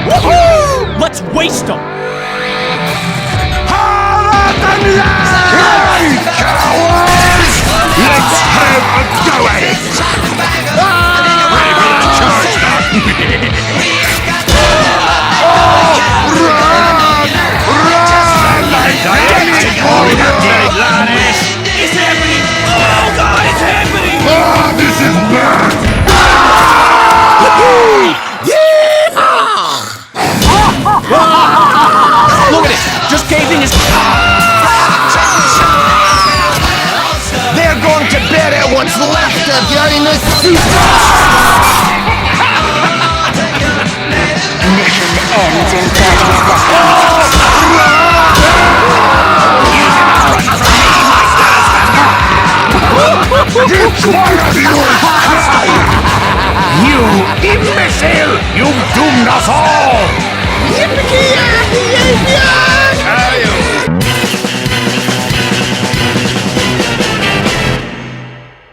Woohoo! Let's waste them! Let's have a go at it! Ready for the charge now! It's happening! Oh God, it's happening! This is bad! Look at it! Just caving his... They're going to bury what's left of you in the soup! Mission ends in 30 seconds. It's one of you! You imbecile! You've doomed us all! Yippee!